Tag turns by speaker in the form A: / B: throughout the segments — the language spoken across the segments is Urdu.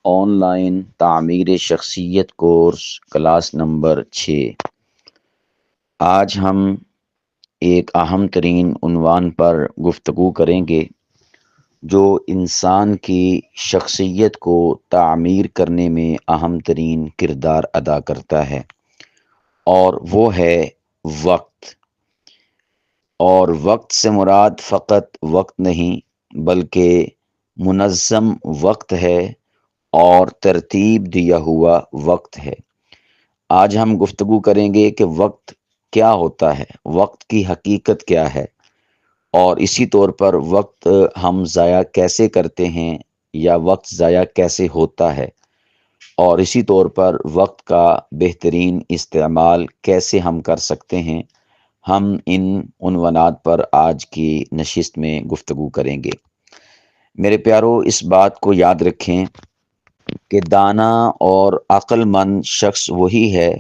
A: آن لائن تعمیر شخصیت کورس کلاس نمبر 6۔ آج ہم ایک اہم ترین عنوان پر گفتگو کریں گے جو انسان کی شخصیت کو تعمیر کرنے میں اہم ترین کردار ادا کرتا ہے، اور وہ ہے وقت۔ اور وقت سے مراد فقط وقت نہیں بلکہ منظم وقت ہے اور ترتیب دیا ہوا وقت ہے۔ آج ہم گفتگو کریں گے کہ وقت کیا ہوتا ہے، وقت کی حقیقت کیا ہے، اور اسی طور پر وقت ہم ضائع کیسے کرتے ہیں یا وقت ضائع کیسے ہوتا ہے، اور اسی طور پر وقت کا بہترین استعمال کیسے ہم کر سکتے ہیں۔ ہم ان عنوانات پر آج کی نشست میں گفتگو کریں گے۔ میرے پیارو، اس بات کو یاد رکھیں کہ دانا اور عقل مند شخص وہی ہے،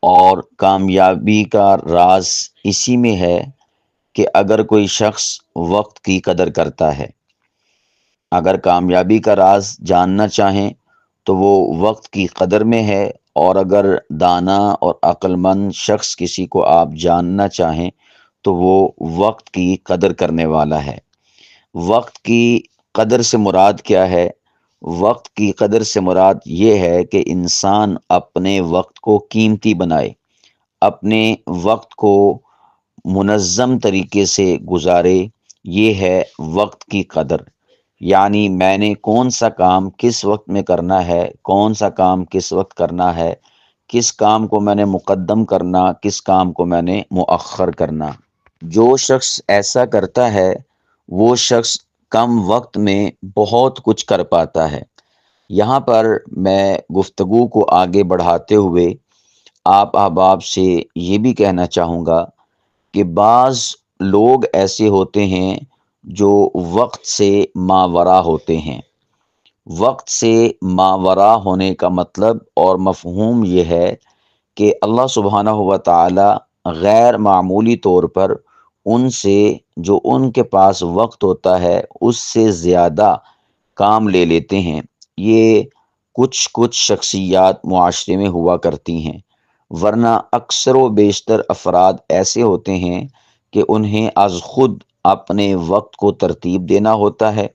A: اور کامیابی کا راز اسی میں ہے کہ اگر کوئی شخص وقت کی قدر کرتا ہے۔ اگر کامیابی کا راز جاننا چاہیں تو وہ وقت کی قدر میں ہے، اور اگر دانا اور عقل مند شخص کسی کو آپ جاننا چاہیں تو وہ وقت کی قدر کرنے والا ہے۔ وقت کی قدر سے مراد کیا ہے؟ وقت کی قدر سے مراد یہ ہے کہ انسان اپنے وقت کو قیمتی بنائے، اپنے وقت کو منظم طریقے سے گزارے۔ یہ ہے وقت کی قدر، یعنی میں نے کون سا کام کس وقت میں کرنا ہے، کون سا کام کس وقت کرنا ہے، کس کام کو میں نے مقدم کرنا، کس کام کو میں نے مؤخر کرنا۔ جو شخص ایسا کرتا ہے وہ شخص کم وقت میں بہت کچھ کر پاتا ہے۔ یہاں پر میں گفتگو کو آگے بڑھاتے ہوئے آپ احباب سے یہ بھی کہنا چاہوں گا کہ بعض لوگ ایسے ہوتے ہیں جو وقت سے ماورا ہوتے ہیں۔ وقت سے ماورا ہونے کا مطلب اور مفہوم یہ ہے کہ اللہ سبحانہ و تعالی غیر معمولی طور پر ان سے جو ان کے پاس وقت ہوتا ہے اس سے زیادہ کام لے لیتے ہیں۔ یہ کچھ شخصیات معاشرے میں ہوا کرتی ہیں، ورنہ اکثر و بیشتر افراد ایسے ہوتے ہیں کہ انہیں از خود اپنے وقت کو ترتیب دینا ہوتا ہے،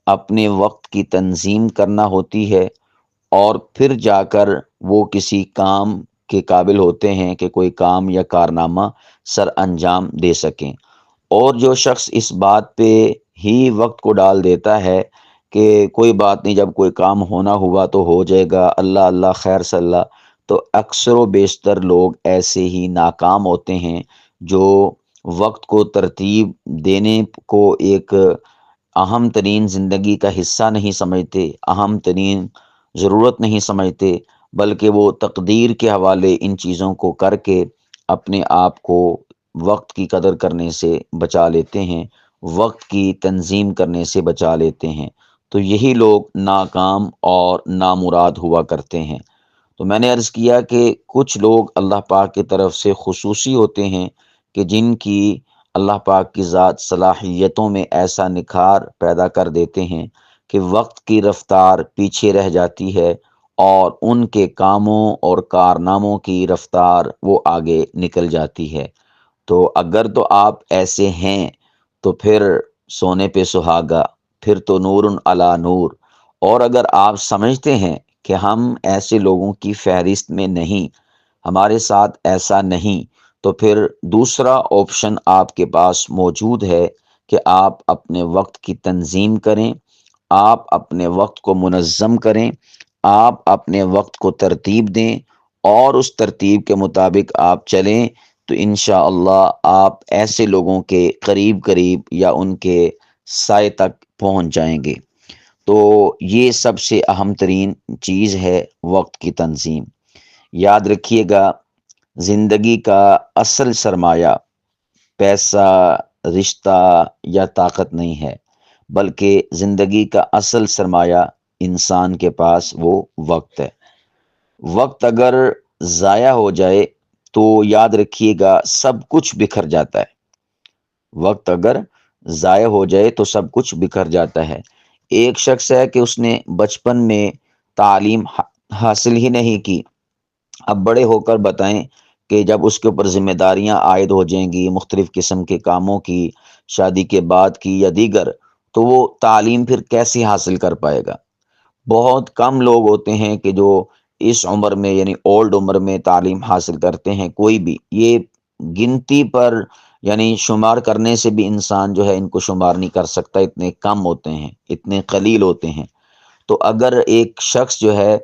A: اپنے وقت کی تنظیم کرنا ہوتی ہے، اور پھر جا کر وہ کسی کام کے قابل ہوتے ہیں کہ کوئی کام یا کارنامہ سر انجام دے سکیں۔ اور جو شخص اس بات پہ ہی وقت کو ڈال دیتا ہے کہ کوئی بات نہیں، جب کوئی کام ہونا ہوا تو ہو جائے گا، اللہ اللہ خیر صلی اللہ، تو اکثر و بیشتر لوگ ایسے ہی ناکام ہوتے ہیں جو وقت کو ترتیب دینے کو ایک اہم ترین زندگی کا حصہ نہیں سمجھتے، اہم ترین ضرورت نہیں سمجھتے، بلکہ وہ تقدیر کے حوالے ان چیزوں کو کر کے اپنے آپ کو وقت کی قدر کرنے سے بچا لیتے ہیں، وقت کی تنظیم کرنے سے بچا لیتے ہیں۔ تو یہی لوگ ناکام اور نامراد ہوا کرتے ہیں۔ تو میں نے عرض کیا کہ کچھ لوگ اللہ پاک کی طرف سے خصوصی ہوتے ہیں کہ جن کی اللہ پاک کی ذات صلاحیتوں میں ایسا نکھار پیدا کر دیتے ہیں کہ وقت کی رفتار پیچھے رہ جاتی ہے، اور ان کے کاموں اور کارناموں کی رفتار وہ آگے نکل جاتی ہے۔ تو اگر تو آپ ایسے ہیں تو پھر سونے پہ سہاگا، پھر تو نور علی نور۔ اور اگر آپ سمجھتے ہیں کہ ہم ایسے لوگوں کی فہرست میں نہیں، ہمارے ساتھ ایسا نہیں، تو پھر دوسرا آپشن آپ کے پاس موجود ہے کہ آپ اپنے وقت کی تنظیم کریں، آپ اپنے وقت کو منظم کریں، آپ اپنے وقت کو ترتیب دیں، اور اس ترتیب کے مطابق آپ چلیں، تو انشاءاللہ آپ ایسے لوگوں کے قریب یا ان کے سائے تک پہنچ جائیں گے۔ تو یہ سب سے اہم ترین چیز ہے وقت کی تنظیم۔ یاد رکھیے گا، زندگی کا اصل سرمایہ پیسہ، رشتہ یا طاقت نہیں ہے، بلکہ زندگی کا اصل سرمایہ انسان کے پاس وہ وقت ہے۔ وقت اگر ضائع ہو جائے تو یاد رکھیے گا سب کچھ بکھر جاتا ہے۔ وقت اگر ضائع ہو جائے تو سب کچھ بکھر جاتا ہے۔ ایک شخص ہے کہ اس نے بچپن میں تعلیم حاصل ہی نہیں کی، اب بڑے ہو کر بتائیں کہ جب اس کے اوپر ذمہ داریاں عائد ہو جائیں گی مختلف قسم کے کاموں کی، شادی کے بعد کی یا دیگر، تو وہ تعلیم پھر کیسے حاصل کر پائے گا؟ بہت کم لوگ ہوتے ہیں کہ جو اس عمر میں یعنی اولڈ عمر میں تعلیم حاصل کرتے ہیں، کوئی بھی، یہ گنتی پر یعنی شمار کرنے سے بھی انسان جو ہے ان کو شمار نہیں کر سکتا، اتنے کم ہوتے ہیں، اتنے قلیل ہوتے ہیں۔ تو اگر ایک شخص جو ہے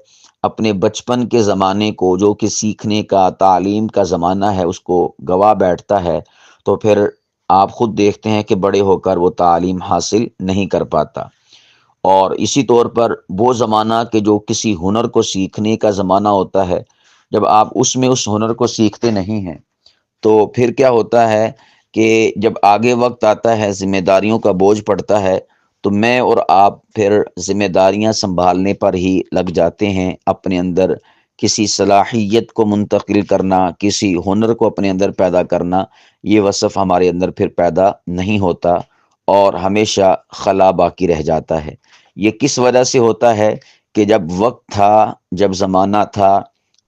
A: اپنے بچپن کے زمانے کو، جو کہ سیکھنے کا، تعلیم کا زمانہ ہے، اس کو گوا بیٹھتا ہے، تو پھر آپ خود دیکھتے ہیں کہ بڑے ہو کر وہ تعلیم حاصل نہیں کر پاتا۔ اور اسی طور پر وہ زمانہ کہ جو کسی ہنر کو سیکھنے کا زمانہ ہوتا ہے، جب آپ اس میں اس ہنر کو سیکھتے نہیں ہیں تو پھر کیا ہوتا ہے کہ جب آگے وقت آتا ہے، ذمہ داریوں کا بوجھ پڑتا ہے، تو میں اور آپ پھر ذمہ داریاں سنبھالنے پر ہی لگ جاتے ہیں۔ اپنے اندر کسی صلاحیت کو منتقل کرنا، کسی ہنر کو اپنے اندر پیدا کرنا، یہ وصف ہمارے اندر پھر پیدا نہیں ہوتا اور ہمیشہ خلا باقی رہ جاتا ہے۔ یہ کس وجہ سے ہوتا ہے کہ جب وقت تھا، جب زمانہ تھا،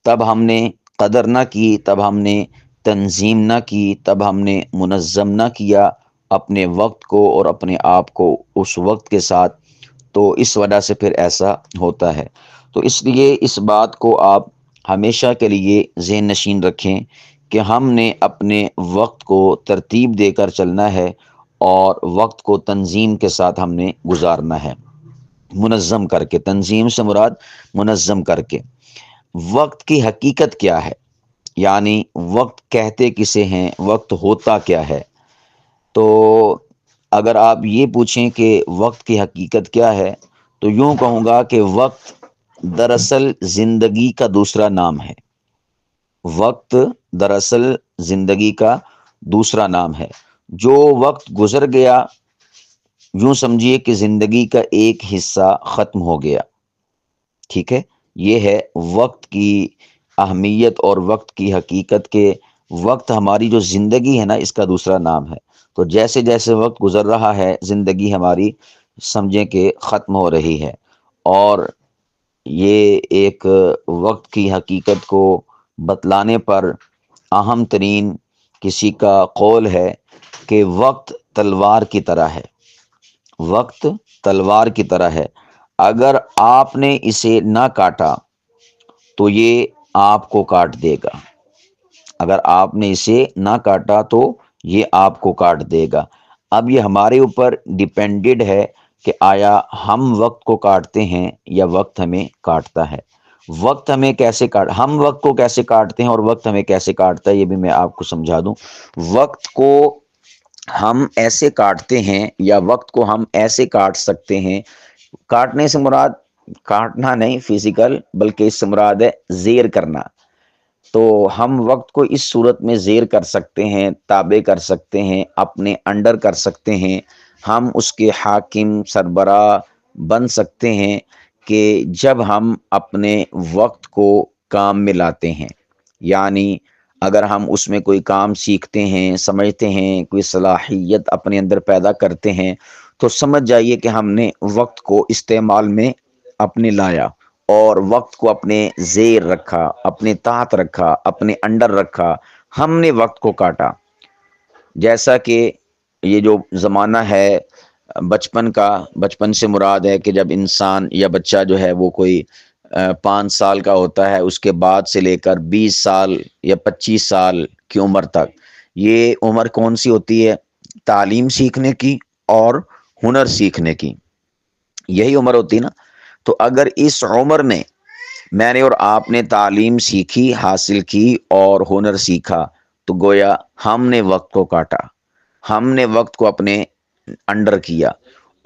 A: تب ہم نے قدر نہ کی، تب ہم نے تنظیم نہ کی، تب ہم نے منظم نہ کیا اپنے وقت کو اور اپنے آپ کو اس وقت کے ساتھ، تو اس وجہ سے پھر ایسا ہوتا ہے۔ تو اس لیے اس بات کو آپ ہمیشہ کے لیے ذہن نشین رکھیں کہ ہم نے اپنے وقت کو ترتیب دے کر چلنا ہے اور وقت کو تنظیم کے ساتھ ہم نے گزارنا ہے، منظم کر کے۔ تنظیم سے مراد منظم کر کے۔ وقت کی حقیقت کیا ہے؟ یعنی وقت کہتے کسے ہیں، وقت ہوتا کیا ہے؟ تو اگر آپ یہ پوچھیں کہ وقت کی حقیقت کیا ہے، تو یوں کہوں گا کہ وقت دراصل زندگی کا دوسرا نام ہے۔ وقت دراصل زندگی کا دوسرا نام ہے۔ جو وقت گزر گیا، یوں سمجھیے کہ زندگی کا ایک حصہ ختم ہو گیا، ٹھیک ہے؟ یہ ہے وقت کی اہمیت اور وقت کی حقیقت کے وقت ہماری جو زندگی ہے نا، اس کا دوسرا نام ہے۔ تو جیسے جیسے وقت گزر رہا ہے، زندگی ہماری سمجھیں کہ ختم ہو رہی ہے۔ اور یہ ایک وقت کی حقیقت کو بتلانے پر اہم ترین کسی کا قول ہے کہ وقت تلوار کی طرح ہے۔ وقت تلوار کی طرح ہے، اگر آپ نے اسے نہ کاٹا تو یہ آپ کو کاٹ دے گا۔ اگر آپ نے اسے نہ کاٹا تو یہ آپ کو کاٹ دے گا۔ اب یہ ہمارے اوپر ڈیپینڈڈ ہے کہ آیا ہم وقت کو کاٹتے ہیں یا وقت ہمیں کاٹتا ہے۔ وقت ہمیں کیسے ہم وقت کو کیسے کاٹتے ہیں اور وقت ہمیں کیسے کاٹتا ہے، یہ بھی میں آپ کو سمجھا دوں۔ وقت کو ہم ایسے کاٹتے ہیں یا وقت کو ہم ایسے کاٹ سکتے ہیں، کاٹنے سے مراد کاٹنا نہیں فزیکل، بلکہ اس سے مراد ہے زیر کرنا۔ تو ہم وقت کو اس صورت میں زیر کر سکتے ہیں، تابع کر سکتے ہیں، اپنے انڈر کر سکتے ہیں، ہم اس کے حاکم سربراہ بن سکتے ہیں کہ جب ہم اپنے وقت کو کام میں لاتے ہیں۔ یعنی اگر ہم اس میں کوئی کام سیکھتے ہیں، سمجھتے ہیں، کوئی صلاحیت اپنے اندر پیدا کرتے ہیں، تو سمجھ جائیے کہ ہم نے وقت کو استعمال میں اپنے لایا اور وقت کو اپنے زیر رکھا، اپنے تحت رکھا، اپنے انڈر رکھا، ہم نے وقت کو کاٹا۔ جیسا کہ یہ جو زمانہ ہے بچپن کا، بچپن سے مراد ہے کہ جب انسان یا بچہ جو ہے وہ کوئی 5 سال کا ہوتا ہے، اس کے بعد سے لے کر 20 سال یا 25 سال کی عمر تک، یہ عمر کون سی ہوتی ہے؟ تعلیم سیکھنے کی اور ہنر سیکھنے کی، یہی عمر ہوتی ہے نا۔ تو اگر اس عمر میں میں نے اور آپ نے تعلیم سیکھی، حاصل کی اور ہنر سیکھا، تو گویا ہم نے وقت کو کاٹا، ہم نے وقت کو اپنے انڈر کیا۔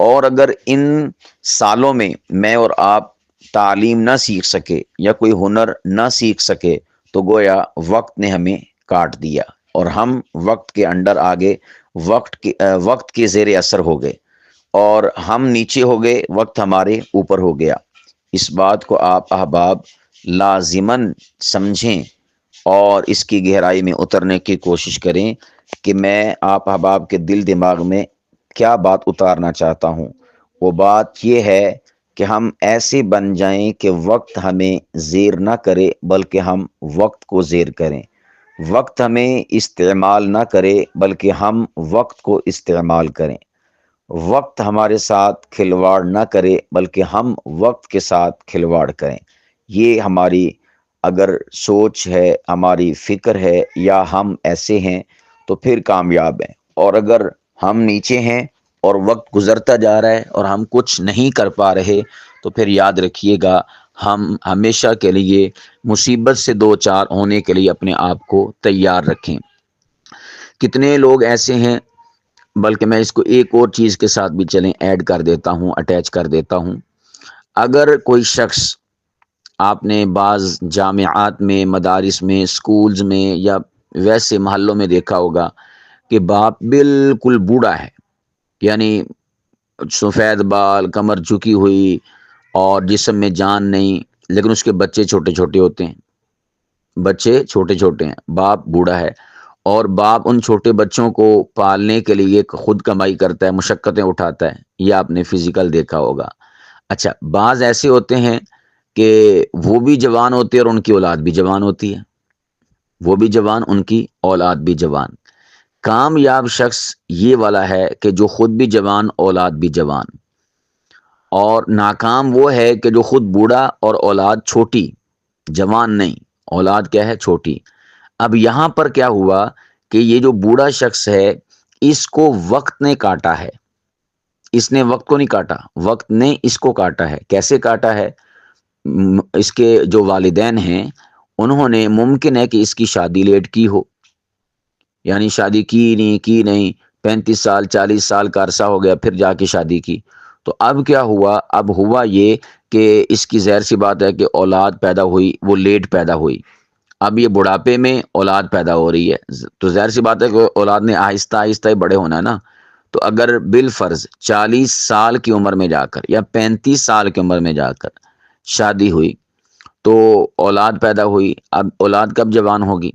A: اور اگر ان سالوں میں میں اور آپ تعلیم نہ سیکھ سکے یا کوئی ہنر نہ سیکھ سکے، تو گویا وقت نے ہمیں کاٹ دیا اور ہم وقت کے انڈر آگے، وقت کے زیر اثر ہو گئے اور ہم نیچے ہو گئے، وقت ہمارے اوپر ہو گیا۔ اس بات کو آپ احباب لازماً سمجھیں اور اس کی گہرائی میں اترنے کی کوشش کریں کہ میں آپ احباب کے دل دماغ میں کیا بات اتارنا چاہتا ہوں۔ وہ بات یہ ہے کہ ہم ایسے بن جائیں کہ وقت ہمیں زیر نہ کرے بلکہ ہم وقت کو زیر کریں، وقت ہمیں استعمال نہ کرے بلکہ ہم وقت کو استعمال کریں، وقت ہمارے ساتھ کھلواڑ نہ کرے بلکہ ہم وقت کے ساتھ کھلواڑ کریں۔ یہ ہماری اگر سوچ ہے، ہماری فکر ہے، یا ہم ایسے ہیں تو پھر کامیاب ہیں، اور اگر ہم نیچے ہیں اور وقت گزرتا جا رہا ہے اور ہم کچھ نہیں کر پا رہے تو پھر یاد رکھیے گا ہم ہمیشہ کے لیے مصیبت سے دو چار ہونے کے لیے اپنے آپ کو تیار رکھیں۔ کتنے لوگ ایسے ہیں، بلکہ میں اس کو ایک اور چیز کے ساتھ بھی چلیں ایڈ کر دیتا ہوں، اٹیچ کر دیتا ہوں۔ اگر کوئی شخص، آپ نے بعض جامعات میں، مدارس میں، سکولز میں یا ویسے محلوں میں دیکھا ہوگا کہ باپ بالکل بوڑھا ہے، یعنی سفید بال، کمر جھکی ہوئی اور جسم میں جان نہیں، لیکن اس کے بچے چھوٹے چھوٹے ہوتے ہیں، بچے چھوٹے چھوٹے ہیں، باپ بوڑھا ہے، اور باپ ان چھوٹے بچوں کو پالنے کے لیے خود کمائی کرتا ہے، مشقتیں اٹھاتا ہے، یہ آپ نے فزیکل دیکھا ہوگا۔ اچھا، بعض ایسے ہوتے ہیں کہ وہ بھی جوان ہوتے ہیں اور ان کی اولاد بھی جوان ہوتی ہے، وہ بھی جوان، ان کی اولاد بھی جوان۔ کامیاب شخص یہ والا ہے کہ جو خود بھی جوان، اولاد بھی جوان، اور ناکام وہ ہے کہ جو خود بوڑھا اور اولاد چھوٹی، جوان نہیں، اولاد کیا ہے؟ چھوٹی۔ اب یہاں پر کیا ہوا کہ یہ جو بوڑھا شخص ہے اس کو وقت نے کاٹا ہے، اس نے وقت کو نہیں کاٹا، وقت نے اس کو کاٹا ہے۔ کیسے کاٹا ہے؟ اس کے جو والدین ہیں انہوں نے، ممکن ہے کہ اس کی شادی لیٹ کی ہو، یعنی شادی کی نہیں 35 سال 40 سال کا عرصہ ہو گیا پھر جا کے شادی کی، تو اب کیا ہوا؟ اب ہوا یہ کہ اس کی ظاہر سی بات ہے کہ اولاد پیدا ہوئی، وہ لیٹ پیدا ہوئی، اب یہ بڑھاپے میں اولاد پیدا ہو رہی ہے، تو ظاہر سی بات ہے کہ اولاد نے آہستہ آہستہ ہی بڑے ہونا ہے نا۔ تو اگر بالفرض 40 سال کی عمر میں جا کر یا 35 سال کی عمر میں جا کر شادی ہوئی تو اولاد پیدا ہوئی، اب اولاد کب جوان ہوگی؟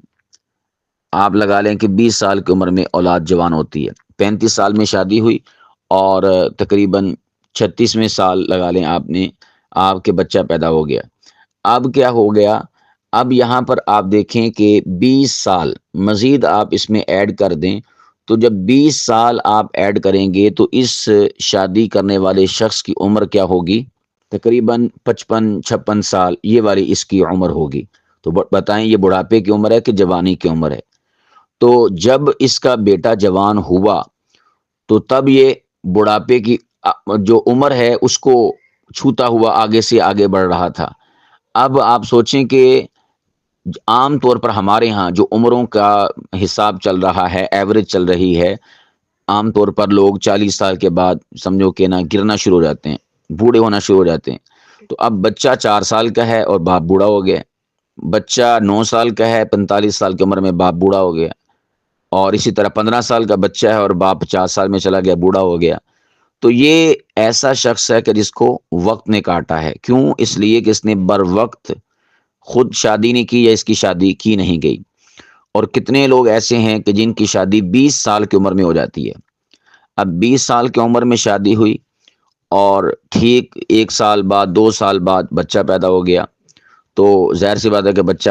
A: آپ لگا لیں کہ 20 سال کی عمر میں اولاد جوان ہوتی ہے، 35 سال میں شادی ہوئی اور تقریباً 36ویں سال لگا لیں آپ کے بچہ پیدا ہو گیا۔ اب کیا ہو گیا؟ اب یہاں پر آپ دیکھیں کہ 20 سال مزید آپ اس میں ایڈ کر دیں، تو جب 20 سال آپ ایڈ کریں گے تو اس شادی کرنے والے شخص کی عمر کیا ہوگی؟ تقریباً 55-56 سال، یہ والی اس کی عمر ہوگی۔ تو بتائیں یہ بڑھاپے کی عمر ہے کہ جوانی کی عمر ہے؟ تو جب اس کا بیٹا جوان ہوا تو تب یہ بڑھاپے کی جو عمر ہے اس کو چھوتا ہوا آگے سے آگے بڑھ رہا تھا۔ اب آپ سوچیں کہ عام طور پر ہمارے ہاں جو عمروں کا حساب چل رہا ہے، ایوریج چل رہی ہے، عام طور پر لوگ 40 سال کے بعد سمجھو کہ نا گرنا شروع ہو جاتے ہیں، بوڑھے ہونا شروع ہو جاتے ہیں۔ تو اب بچہ 4 سال کا ہے اور باپ بوڑھا ہو گیا، بچہ 9 سال کا ہے، 45 سال کی عمر میں باپ بوڑھا ہو گیا، اور اسی طرح 15 سال کا بچہ ہے اور باپ 50 سال میں چلا گیا، بوڑھا ہو گیا۔ تو یہ ایسا شخص ہے کہ جس کو وقت نے کاٹا ہے۔ کیوں؟ اس لیے کہ اس نے بر وقت خود شادی نہیں کی یا اس کی شادی کی نہیں گئی۔ اور کتنے لوگ ایسے ہیں کہ جن کی شادی 20 سال کی عمر میں ہو جاتی ہے۔ اب 20 سال کی عمر میں شادی ہوئی اور ٹھیک 1 سال بعد 2 سال بعد بچہ پیدا ہو گیا، تو ظاہر سی بات ہے کہ بچہ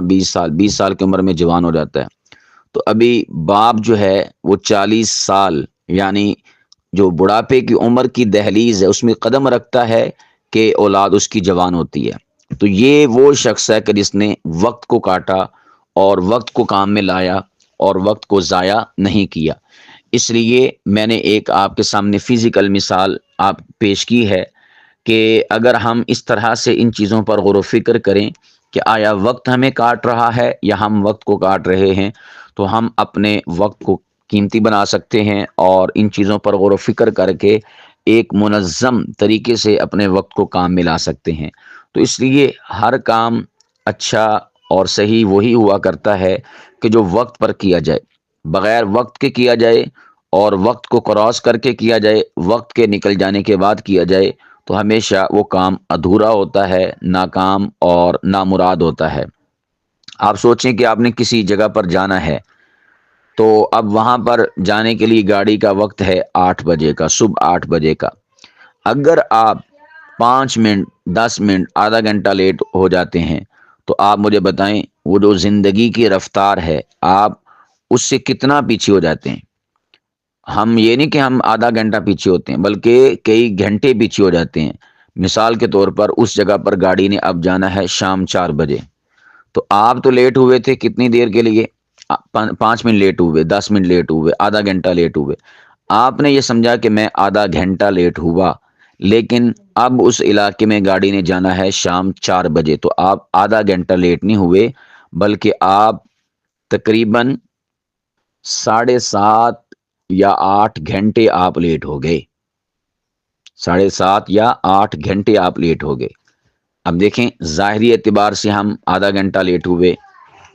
A: 20 سال کی عمر میں جوان ہو جاتا ہے۔ تو ابھی باپ جو ہے وہ 40 سال یعنی جو بڑھاپے کی عمر کی دہلیز ہے اس میں قدم رکھتا ہے کہ اولاد اس کی جوان ہوتی ہے۔ تو یہ وہ شخص ہے کہ جس نے وقت کو کاٹا اور وقت کو کام میں لایا اور وقت کو ضائع نہیں کیا۔ اس لیے میں نے ایک آپ کے سامنے فزیکل مثال آپ پیش کی ہے کہ اگر ہم اس طرح سے ان چیزوں پر غور و فکر کریں کہ آیا وقت ہمیں کاٹ رہا ہے یا ہم وقت کو کاٹ رہے ہیں، تو ہم اپنے وقت کو قیمتی بنا سکتے ہیں اور ان چیزوں پر غور و فکر کر کے ایک منظم طریقے سے اپنے وقت کو کام میں لا سکتے ہیں۔ تو اس لیے ہر کام اچھا اور صحیح وہی ہوا کرتا ہے کہ جو وقت پر کیا جائے، بغیر وقت کے کیا جائے اور وقت کو کراس کر کے کیا جائے، وقت کے نکل جانے کے بعد کیا جائے، تو ہمیشہ وہ کام ادھورا ہوتا ہے، ناکام اور نامراد ہوتا ہے۔ آپ سوچیں کہ آپ نے کسی جگہ پر جانا ہے، تو اب وہاں پر جانے کے لیے گاڑی کا وقت ہے 8 بجے کا، صبح 8 بجے کا۔ اگر آپ 5 منٹ 10 منٹ آدھا گھنٹہ لیٹ ہو جاتے ہیں، تو آپ مجھے بتائیں وہ جو زندگی کی رفتار ہے آپ اس سے کتنا پیچھے ہو جاتے ہیں۔ ہم یہ نہیں کہ ہم آدھا گھنٹہ پیچھے ہوتے ہیں بلکہ کئی گھنٹے پیچھے ہو جاتے ہیں۔ مثال کے طور پر اس جگہ پر گاڑی نے اب جانا ہے شام 4 بجے، تو آپ تو لیٹ ہوئے تھے کتنی دیر کے لیے؟ 5 منٹ لیٹ ہوئے، 10 منٹ لیٹ ہوئے، آدھا گھنٹہ لیٹ ہوئے۔ آپ نے یہ سمجھا کہ میں آدھا گھنٹہ لیٹ ہوا، لیکن اب اس علاقے میں گاڑی نے جانا ہے شام 4 بجے، تو آپ آدھا گھنٹہ لیٹ نہیں ہوئے بلکہ آپ تقریباً 7.5 یا 8 گھنٹے آپ لیٹ ہو گئے۔ 7.5 یا 8 گھنٹے آپ لیٹ ہو گئے۔ اب دیکھیں ظاہری اعتبار سے ہم آدھا گھنٹہ لیٹ ہوئے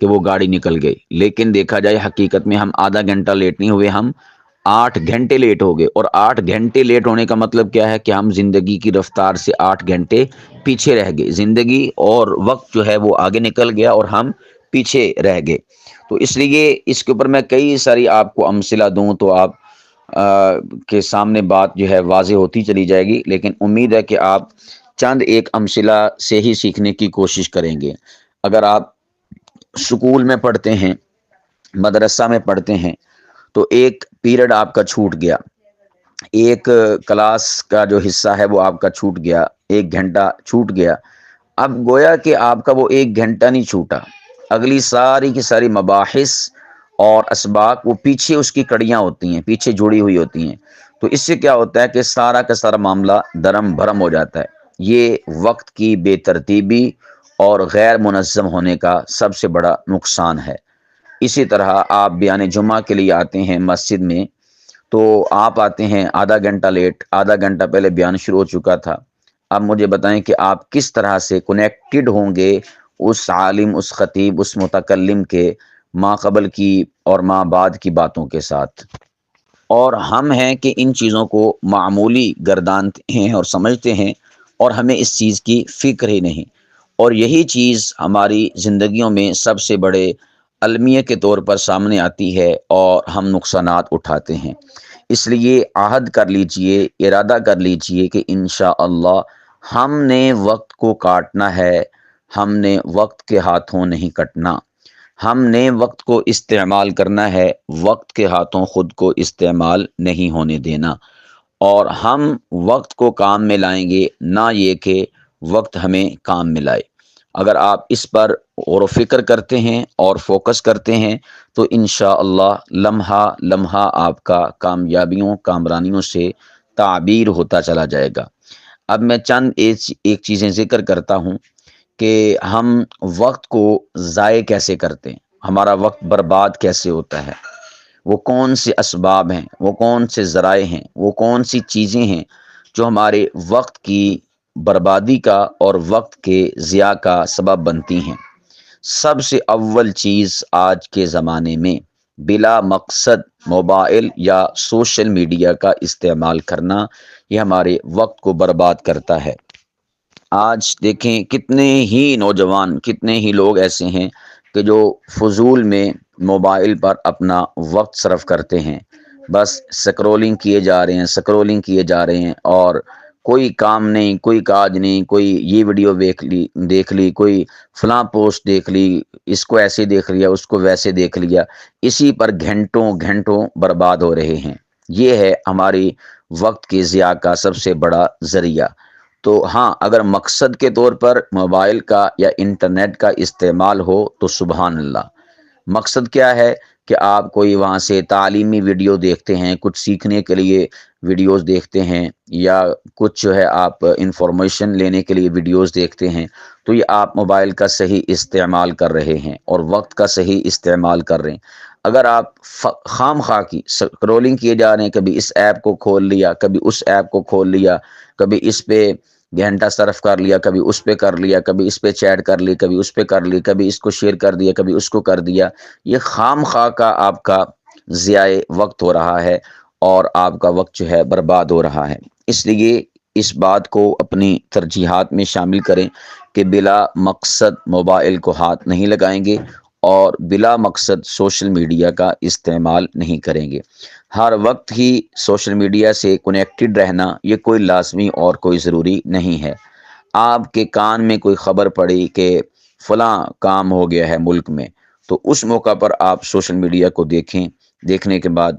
A: کہ وہ گاڑی نکل گئی، لیکن دیکھا جائے حقیقت میں ہم آدھا گھنٹہ لیٹ نہیں ہوئے، ہم 8 گھنٹے لیٹ ہو گئے۔ اور 8 گھنٹے لیٹ ہونے کا مطلب کیا ہے کہ ہم زندگی کی رفتار سے 8 گھنٹے پیچھے رہ گئے۔ زندگی اور وقت جو ہے وہ آگے نکل گیا اور ہم پیچھے رہ گئے۔ تو اس لیے اس کے اوپر میں کئی ساری آپ کو امثلہ دوں تو آپ کے سامنے بات جو ہے واضح ہوتی چلی جائے گی، لیکن امید ہے کہ آپ چند ایک امثلہ سے ہی سیکھنے کی کوشش کریں گے۔ اگر آپ سکول میں پڑھتے ہیں، مدرسہ میں پڑھتے ہیں، تو ایک پیریڈ آپ کا چھوٹ گیا، ایک کلاس کا جو حصہ ہے وہ آپ کا چھوٹ گیا، 1 گھنٹہ چھوٹ گیا۔ اب گویا کہ آپ کا وہ 1 گھنٹہ نہیں چھوٹا، اگلی ساری کی ساری مباحث اور اسباق وہ پیچھے اس کی کڑیاں ہوتی ہیں، پیچھے جڑی ہوئی ہوتی ہیں۔ تو اس سے کیا ہوتا ہے کہ سارا کا سارا معاملہ درم بھرم ہو جاتا ہے۔ یہ وقت کی بے ترتیبی اور غیر منظم ہونے کا سب سے بڑا نقصان ہے۔ اسی طرح آپ بیان جمعہ کے لیے آتے ہیں مسجد میں، تو آپ آتے ہیں آدھا گھنٹہ لیٹ، آدھا گھنٹہ پہلے بیان شروع ہو چکا تھا۔ اب مجھے بتائیں کہ آپ کس طرح سے کنیکٹڈ ہوں گے اس عالم، اس خطیب، اس متکلم کے ما قبل کی اور ما بعد کی باتوں کے ساتھ۔ اور ہم ہیں کہ ان چیزوں کو معمولی گردانتے ہیں اور سمجھتے ہیں، اور ہمیں اس چیز کی فکر ہی نہیں۔ اور یہی چیز ہماری زندگیوں میں سب سے بڑے المیہ کے طور پر سامنے آتی ہے اور ہم نقصانات اٹھاتے ہیں۔ اس لیے عہد کر لیجئے، ارادہ کر لیجئے کہ انشاءاللہ ہم نے وقت کو کاٹنا ہے، ہم نے وقت کے ہاتھوں نہیں کٹنا۔ ہم نے وقت کو استعمال کرنا ہے، وقت کے ہاتھوں خود کو استعمال نہیں ہونے دینا۔ اور ہم وقت کو کام میں لائیں گے، نہ یہ کہ وقت ہمیں کام میں لائے۔ اگر آپ اس پر غور و فکر کرتے ہیں اور فوکس کرتے ہیں تو انشاءاللہ لمحہ لمحہ آپ کا کامیابیوں، کامرانیوں سے تعبیر ہوتا چلا جائے گا۔ اب میں چند ایک چیزیں ذکر کرتا ہوں کہ ہم وقت کو ضائع کیسے کرتے ہیں، ہمارا وقت برباد کیسے ہوتا ہے، وہ کون سے اسباب ہیں، وہ کون سے ذرائع ہیں، وہ کون سی چیزیں ہیں جو ہمارے وقت کی بربادی کا اور وقت کے ضیاع کا سبب بنتی ہیں۔ سب سے اول چیز آج کے زمانے میں بلا مقصد موبائل یا سوشل میڈیا کا استعمال کرنا، یہ ہمارے وقت کو برباد کرتا ہے۔ آج دیکھیں کتنے ہی نوجوان، کتنے ہی لوگ ایسے ہیں کہ جو فضول میں موبائل پر اپنا وقت صرف کرتے ہیں، بس سکرولنگ کیے جا رہے ہیں، سکرولنگ کیے جا رہے ہیں، اور کوئی کام نہیں، کوئی کاج نہیں، کوئی یہ ویڈیو دیکھ لی، کوئی فلاں پوسٹ دیکھ لی، اس کو ایسے دیکھ لیا، اس کو ویسے دیکھ لیا، اسی پر گھنٹوں گھنٹوں برباد ہو رہے ہیں۔ یہ ہے ہماری وقت کے ضیاع کا سب سے بڑا ذریعہ۔ تو ہاں، اگر مقصد کے طور پر موبائل کا یا انٹرنیٹ کا استعمال ہو تو سبحان اللہ۔ مقصد کیا ہے کہ آپ کوئی وہاں سے تعلیمی ویڈیو دیکھتے ہیں، کچھ سیکھنے کے لیے ویڈیوز دیکھتے ہیں، یا کچھ جو ہے آپ انفارمیشن لینے کے لیے ویڈیوز دیکھتے ہیں، تو یہ آپ موبائل کا صحیح استعمال کر رہے ہیں اور وقت کا صحیح استعمال کر رہے ہیں۔ اگر آپ خام خواہ کی سکرولنگ کیے جا رہے ہیں، کبھی اس ایپ کو کھول لیا، کبھی اس ایپ کو کھول لیا، کبھی اس پہ گھنٹہ صرف کر لیا، کبھی اس پہ کر لیا، کبھی اس پہ چیٹ کر لی، کبھی اس پہ کر لی، کبھی اس کو شیئر کر دیا، کبھی اس کو کر دیا، یہ خام خواہ کا آپ کا ضیاع وقت ہو رہا ہے اور آپ کا وقت جو ہے برباد ہو رہا ہے۔ اس لیے اس بات کو اپنی ترجیحات میں شامل کریں کہ بلا مقصد موبائل کو ہاتھ نہیں لگائیں گے اور بلا مقصد سوشل میڈیا کا استعمال نہیں کریں گے۔ ہر وقت ہی سوشل میڈیا سے کنیکٹڈ رہنا یہ کوئی لازمی اور کوئی ضروری نہیں ہے۔ آپ کے کان میں کوئی خبر پڑی کہ فلاں کام ہو گیا ہے ملک میں، تو اس موقع پر آپ سوشل میڈیا کو دیکھیں، دیکھنے کے بعد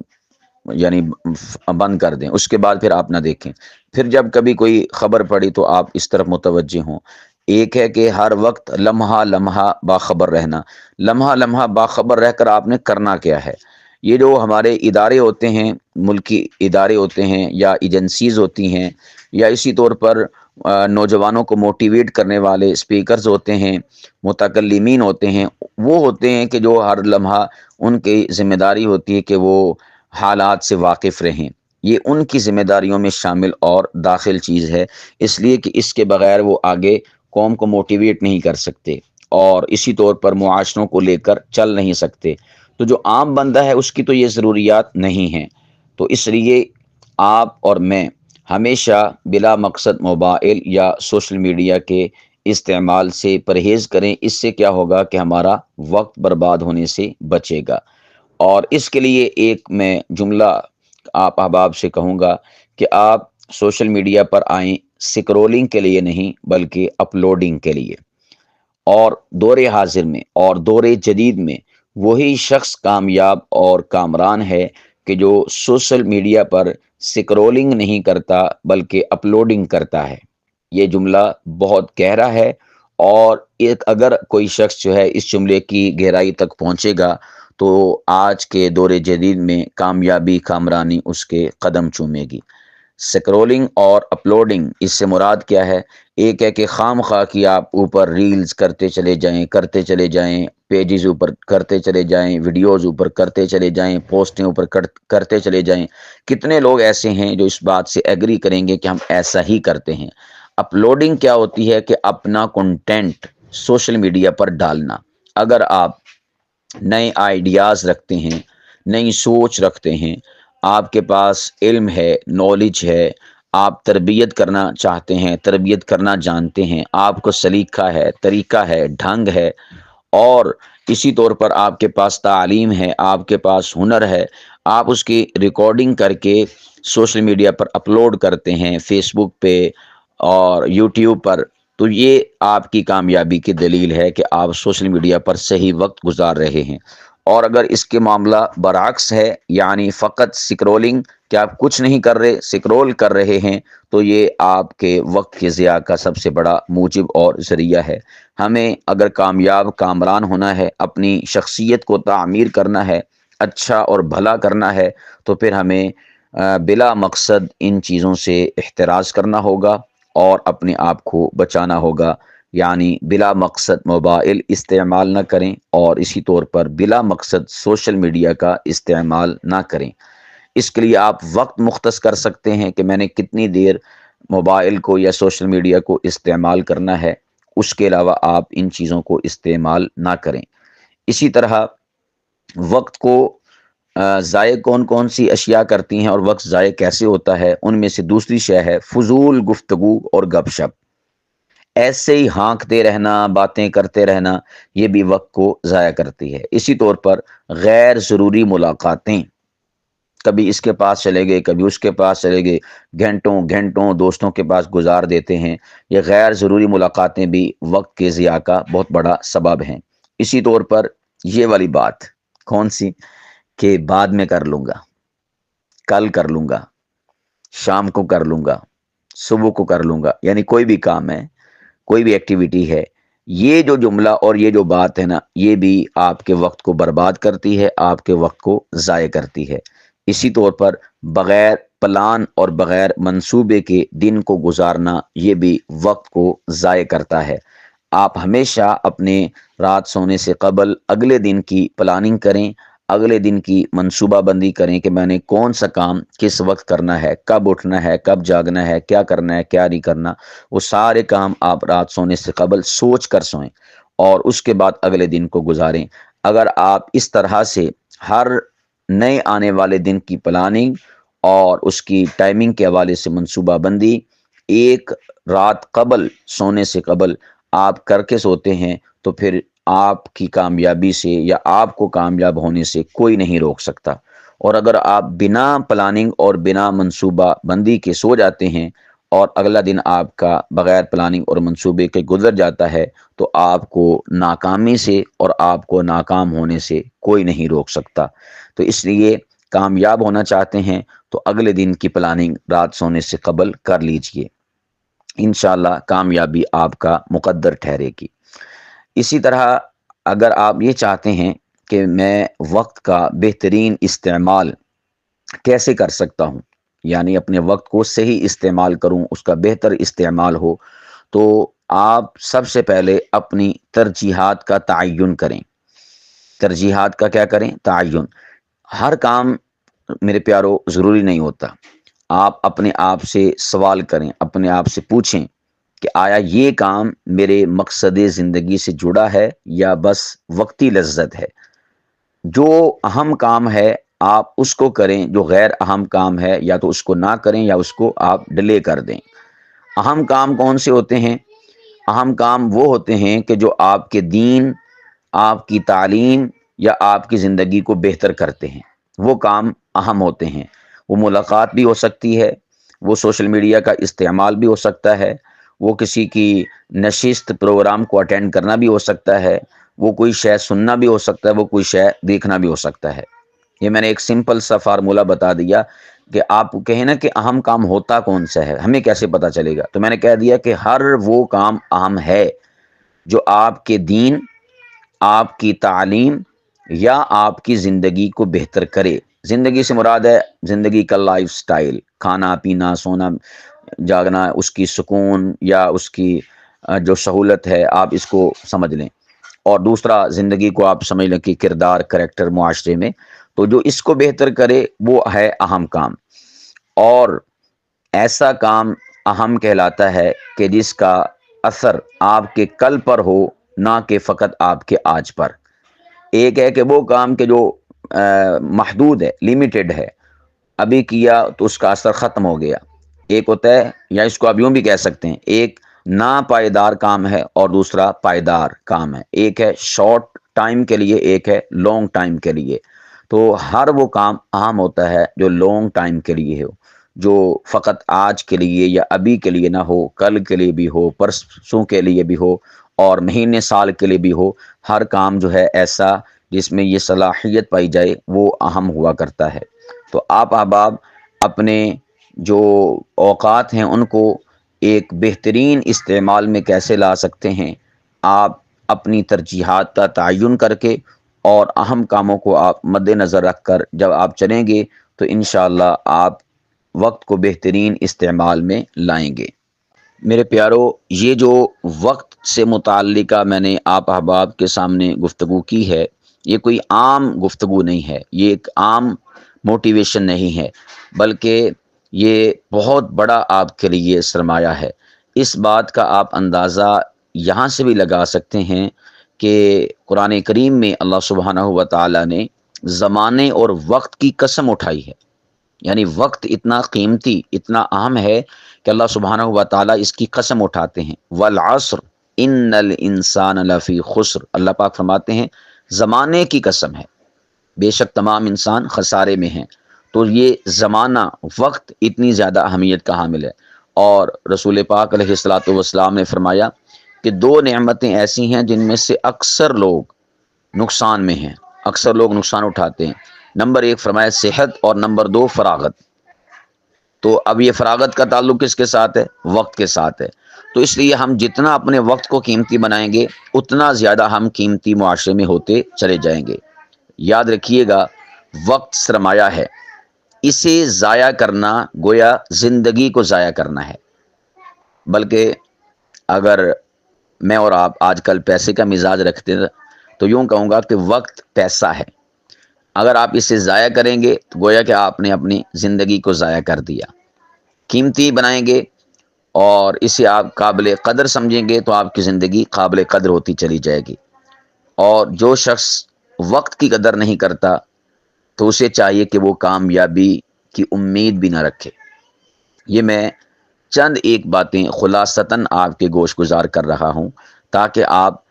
A: یعنی بند کر دیں، اس کے بعد پھر آپ نہ دیکھیں۔ پھر جب کبھی کوئی خبر پڑی تو آپ اس طرف متوجہ ہوں۔ ایک ہے کہ ہر وقت لمحہ لمحہ باخبر رہنا، لمحہ لمحہ باخبر رہ کر آپ نے کرنا کیا ہے۔ یہ جو ہمارے ادارے ہوتے ہیں، ملکی ادارے ہوتے ہیں یا ایجنسیز ہوتی ہیں، یا اسی طور پر نوجوانوں کو موٹیویٹ کرنے والے اسپیکرز ہوتے ہیں، متکلمین ہوتے ہیں، وہ ہوتے ہیں کہ جو ہر لمحہ ان کی ذمہ داری ہوتی ہے کہ وہ حالات سے واقف رہیں۔ یہ ان کی ذمہ داریوں میں شامل اور داخل چیز ہے، اس لیے کہ اس کے بغیر وہ آگے قوم کو موٹیویٹ نہیں کر سکتے اور اسی طور پر معاشروں کو لے کر چل نہیں سکتے۔ تو جو عام بندہ ہے اس کی تو یہ ضروریات نہیں ہیں۔ تو اس لیے آپ اور میں ہمیشہ بلا مقصد موبائل یا سوشل میڈیا کے استعمال سے پرہیز کریں۔ اس سے کیا ہوگا کہ ہمارا وقت برباد ہونے سے بچے گا۔ اور اس کے لیے ایک میں جملہ آپ احباب سے کہوں گا کہ آپ سوشل میڈیا پر آئیں سکرولنگ کے لیے نہیں بلکہ اپلوڈنگ کے لیے۔ اور دور حاضر میں اور دور جدید میں وہی شخص کامیاب اور کامران ہے کہ جو سوشل میڈیا پر سکرولنگ نہیں کرتا بلکہ اپلوڈنگ کرتا ہے۔ یہ جملہ بہت گہرا ہے، اور ایک اگر کوئی شخص جو ہے اس جملے کی گہرائی تک پہنچے گا تو آج کے دور جدید میں کامیابی کامرانی اس کے قدم چومے گی۔ سکرولنگ اور اپلوڈنگ، اس سے مراد کیا ہے؟ ایک ہے کہ خام خواہ کی آپ اوپر ریلز کرتے چلے جائیں، پیجز اوپر کرتے چلے جائیں، ویڈیوز اوپر کرتے چلے جائیں، پوسٹیں اوپر کرتے چلے جائیں۔ کتنے لوگ ایسے ہیں جو اس بات سے ایگری کریں گے کہ ہم ایسا ہی کرتے ہیں۔ اپلوڈنگ کیا ہوتی ہے کہ اپنا کنٹینٹ سوشل میڈیا پر ڈالنا۔ اگر آپ نئے آئیڈیاز رکھتے ہیں، نئی سوچ رکھتے ہیں، آپ کے پاس علم ہے، نالج ہے، آپ تربیت کرنا چاہتے ہیں، تربیت کرنا جانتے ہیں، آپ کو سلیقہ ہے، طریقہ ہے، ڈھنگ ہے، اور اسی طور پر آپ کے پاس تعلیم ہے، آپ کے پاس ہنر ہے، آپ اس کی ریکارڈنگ کر کے سوشل میڈیا پر اپلوڈ کرتے ہیں، فیس بک پہ اور یوٹیوب پر، تو یہ آپ کی کامیابی کی دلیل ہے کہ آپ سوشل میڈیا پر صحیح وقت گزار رہے ہیں۔ اور اگر اس کے معاملہ برعکس ہے، یعنی فقط سکرولنگ، کہ آپ کچھ نہیں کر رہے، سکرول کر رہے ہیں، تو یہ آپ کے وقت کے ضیاع کا سب سے بڑا موجب اور ذریعہ ہے۔ ہمیں اگر کامیاب کامران ہونا ہے، اپنی شخصیت کو تعمیر کرنا ہے، اچھا اور بھلا کرنا ہے، تو پھر ہمیں بلا مقصد ان چیزوں سے احتراز کرنا ہوگا اور اپنے آپ کو بچانا ہوگا۔ یعنی بلا مقصد موبائل استعمال نہ کریں، اور اسی طور پر بلا مقصد سوشل میڈیا کا استعمال نہ کریں۔ اس کے لیے آپ وقت مختص کر سکتے ہیں کہ میں نے کتنی دیر موبائل کو یا سوشل میڈیا کو استعمال کرنا ہے، اس کے علاوہ آپ ان چیزوں کو استعمال نہ کریں۔ اسی طرح وقت کو ضائع کون کون سی اشیاء کرتی ہیں اور وقت ضائع کیسے ہوتا ہے، ان میں سے دوسری شے ہے فضول گفتگو اور گپ شپ۔ ایسے ہی ہانکتے رہنا، باتیں کرتے رہنا، یہ بھی وقت کو ضائع کرتی ہے۔ اسی طور پر غیر ضروری ملاقاتیں، کبھی اس کے پاس چلے گئے، کبھی اس کے پاس چلے گئے، گھنٹوں گھنٹوں دوستوں کے پاس گزار دیتے ہیں۔ یہ غیر ضروری ملاقاتیں بھی وقت کے ضیاع کا بہت بڑا سبب ہیں۔ اسی طور پر یہ والی بات کون سی کہ بعد میں کر لوں گا، کل کر لوں گا، شام کو کر لوں گا، صبح کو کر لوں گا، یعنی کوئی بھی کام ہے، کوئی بھی ایکٹیویٹی ہے، یہ جو جملہ اور یہ جو بات ہے نا، یہ بھی آپ کے وقت کو برباد کرتی ہے، آپ کے وقت کو ضائع کرتی ہے۔ اسی طور پر بغیر پلان اور بغیر منصوبے کے دن کو گزارنا، یہ بھی وقت کو ضائع کرتا ہے۔ آپ ہمیشہ اپنے رات سونے سے قبل اگلے دن کی پلاننگ کریں، اگلے دن کی منصوبہ بندی کریں کہ میں نے کون سا کام کس وقت کرنا ہے، کب اٹھنا ہے، کب جاگنا ہے، کیا کرنا ہے، کیا نہیں کرنا۔ وہ سارے کام آپ رات سونے سے قبل سوچ کر سوئیں اور اس کے بعد اگلے دن کو گزاریں۔ اگر آپ اس طرح سے ہر نئے آنے والے دن کی پلاننگ اور اس کی ٹائمنگ کے حوالے سے منصوبہ بندی ایک رات قبل، سونے سے قبل آپ کر کے سوتے ہیں، تو پھر آپ کی کامیابی سے یا آپ کو کامیاب ہونے سے کوئی نہیں روک سکتا۔ اور اگر آپ بنا پلاننگ اور بنا منصوبہ بندی کے سو جاتے ہیں اور اگلا دن آپ کا بغیر پلاننگ اور منصوبے کے گزر جاتا ہے تو آپ کو ناکامی سے اور آپ کو ناکام ہونے سے کوئی نہیں روک سکتا۔ تو اس لیے کامیاب ہونا چاہتے ہیں تو اگلے دن کی پلاننگ رات سونے سے قبل کر لیجئے، انشاءاللہ کامیابی آپ کا مقدر ٹھہرے گی۔ اسی طرح اگر آپ یہ چاہتے ہیں کہ میں وقت کا بہترین استعمال کیسے کر سکتا ہوں، یعنی اپنے وقت کو صحیح استعمال کروں، اس کا بہتر استعمال ہو، تو آپ سب سے پہلے اپنی ترجیحات کا تعین کریں۔ ترجیحات کا کیا کریں؟ تعین۔ ہر کام میرے پیارو ضروری نہیں ہوتا۔ آپ اپنے آپ سے سوال کریں، اپنے آپ سے پوچھیں کہ آیا یہ کام میرے مقصد زندگی سے جڑا ہے یا بس وقتی لذت ہے؟ جو اہم کام ہے آپ اس کو کریں، جو غیر اہم کام ہے یا تو اس کو نہ کریں یا اس کو آپ ڈیلے کر دیں۔ اہم کام کون سے ہوتے ہیں؟ اہم کام وہ ہوتے ہیں کہ جو آپ کے دین، آپ کی تعلیم یا آپ کی زندگی کو بہتر کرتے ہیں، وہ کام اہم ہوتے ہیں۔ وہ ملاقات بھی ہو سکتی ہے، وہ سوشل میڈیا کا استعمال بھی ہو سکتا ہے، وہ کسی کی نشست پروگرام کو اٹینڈ کرنا بھی ہو سکتا ہے، وہ کوئی شے سننا بھی ہو سکتا ہے، وہ کوئی شے دیکھنا بھی ہو سکتا ہے۔ یہ میں نے ایک سمپل سا فارمولہ بتا دیا کہ آپ کہیں نا کہ اہم کام ہوتا کون سا ہے، ہمیں کیسے پتا چلے گا؟ تو میں نے کہہ دیا کہ ہر وہ کام اہم ہے جو آپ کے دین، آپ کی تعلیم یا آپ کی زندگی کو بہتر کرے۔ زندگی سے مراد ہے زندگی کا لائف سٹائل، کھانا پینا سونا جاگنا، اس کی سکون یا اس کی جو سہولت ہے، آپ اس کو سمجھ لیں۔ اور دوسرا زندگی کو آپ سمجھ لیں کہ کردار، کریکٹر معاشرے میں، تو جو اس کو بہتر کرے وہ ہے اہم کام۔ اور ایسا کام اہم کہلاتا ہے کہ جس کا اثر آپ کے کل پر ہو، نہ کہ فقط آپ کے آج پر۔ ایک ہے کہ وہ کام کہ جو محدود ہے، لیمیٹڈ ہے، ابھی کیا تو اس کا اثر ختم ہو گیا۔ ایک ہوتا ہے، یا اس کو آپ یوں بھی کہہ سکتے ہیں، ایک ناپائیدار کام ہے اور دوسرا پائیدار کام ہے۔ ایک ہے شارٹ ٹائم کے لیے، ایک ہے لانگ ٹائم کے لیے۔ تو ہر وہ کام اہم ہوتا ہے جو لانگ ٹائم کے لیے ہو، جو فقط آج کے لیے یا ابھی کے لیے نہ ہو، کل کے لیے بھی ہو، پرسوں کے لیے بھی ہو، اور مہینے سال کے لیے بھی ہو۔ ہر کام جو ہے ایسا جس میں یہ صلاحیت پائی جائے وہ اہم ہوا کرتا ہے۔ تو آپ احباب اپنے جو اوقات ہیں ان کو ایک بہترین استعمال میں کیسے لا سکتے ہیں؟ آپ اپنی ترجیحات کا تعین کر کے اور اہم کاموں کو آپ مد نظر رکھ کر جب آپ چلیں گے تو انشاءاللہ آپ وقت کو بہترین استعمال میں لائیں گے۔ میرے پیارو، یہ جو وقت سے متعلقہ میں نے آپ احباب کے سامنے گفتگو کی ہے، یہ کوئی عام گفتگو نہیں ہے، یہ ایک عام موٹیویشن نہیں ہے، بلکہ یہ بہت بڑا آپ کے لیے سرمایہ ہے۔ اس بات کا آپ اندازہ یہاں سے بھی لگا سکتے ہیں کہ قرآن کریم میں اللہ سبحانہ و تعالی نے زمانے اور وقت کی قسم اٹھائی ہے۔ یعنی وقت اتنا قیمتی، اتنا اہم ہے کہ اللہ سبحانہ و تعالی اس کی قسم اٹھاتے ہیں۔ والعصر ان الانسان لفی خسر، اللہ پاک فرماتے ہیں زمانے کی قسم ہے، بے شک تمام انسان خسارے میں ہیں۔ تو یہ زمانہ، وقت اتنی زیادہ اہمیت کا حامل ہے۔ اور رسول پاک علیہ الصلوۃ والسلام نے فرمایا کہ دو نعمتیں ایسی ہیں جن میں سے اکثر لوگ نقصان میں ہیں، اکثر لوگ نقصان اٹھاتے ہیں۔ نمبر ایک فرمایا صحت، اور نمبر دو فراغت۔ تو اب یہ فراغت کا تعلق کس کے ساتھ ہے؟ وقت کے ساتھ ہے۔ تو اس لیے ہم جتنا اپنے وقت کو قیمتی بنائیں گے اتنا زیادہ ہم قیمتی معاشرے میں ہوتے چلے جائیں گے۔ یاد رکھیے گا، وقت سرمایہ ہے، اسے ضائع کرنا گویا زندگی کو ضائع کرنا ہے۔ بلکہ اگر میں اور آپ آج کل پیسے کا مزاج رکھتے ہیں تو یوں کہوں گا کہ وقت پیسہ ہے، اگر آپ اسے ضائع کریں گے تو گویا کہ آپ نے اپنی زندگی کو ضائع کر دیا۔ قیمتی بنائیں گے اور اسے آپ قابل قدر سمجھیں گے تو آپ کی زندگی قابل قدر ہوتی چلی جائے گی۔ اور جو شخص وقت کی قدر نہیں کرتا تو اسے چاہیے کہ وہ کامیابی کی امید بھی نہ رکھے۔ یہ میں چند ایک باتیں خلاصتاً آپ کے گوش گزار کر رہا ہوں تاکہ آپ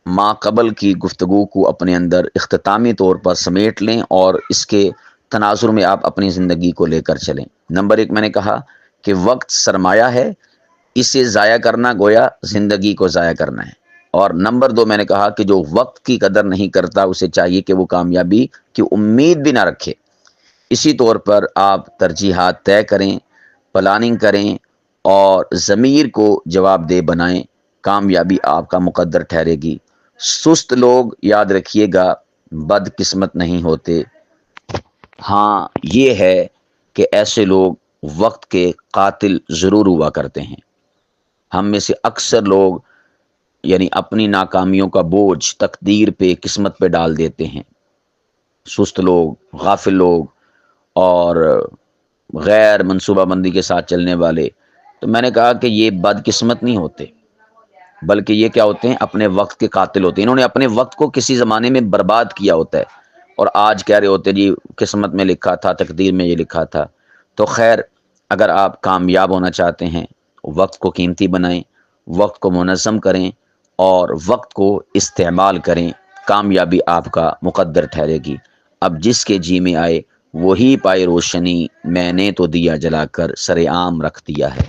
A: ما قبل کی گفتگو کو اپنے اندر اختتامی طور پر سمیٹ لیں اور اس کے تناظر میں آپ اپنی زندگی کو لے کر چلیں۔ نمبر 1 میں نے کہا کہ وقت سرمایہ ہے، اسے ضائع کرنا گویا زندگی کو ضائع کرنا ہے۔ اور نمبر 2 میں نے کہا کہ جو وقت کی قدر نہیں کرتا اسے چاہیے کہ وہ کامیابی کی امید بھی نہ رکھے۔ اسی طور پر آپ ترجیحات طے کریں، پلاننگ کریں اور ضمیر کو جواب دہ بنائیں، کامیابی آپ کا مقدر ٹھہرے گی۔ سست لوگ یاد رکھیے گا بد قسمت نہیں ہوتے، ہاں یہ ہے کہ ایسے لوگ وقت کے قاتل ضرور ہوا کرتے ہیں۔ ہم میں سے اکثر لوگ یعنی اپنی ناکامیوں کا بوجھ تقدیر پہ، قسمت پہ ڈال دیتے ہیں۔ سست لوگ، غافل لوگ اور غیر منصوبہ بندی کے ساتھ چلنے والے، تو میں نے کہا کہ یہ بد قسمت نہیں ہوتے، بلکہ یہ کیا ہوتے ہیں؟ اپنے وقت کے قاتل ہوتے ہیں۔ انہوں نے اپنے وقت کو کسی زمانے میں برباد کیا ہوتا ہے اور آج کہہ رہے ہوتے جی قسمت میں لکھا تھا، تقدیر میں یہ لکھا تھا۔ تو خیر، اگر آپ کامیاب ہونا چاہتے ہیں، وقت کو قیمتی بنائیں، وقت کو منظم کریں اور وقت کو استعمال کریں، کامیابی آپ کا مقدر ٹھہرے گی۔ اب جس کے جی میں آئے وہی پائے روشنی، میں نے تو دیا جلا کر سر عام رکھ دیا ہے۔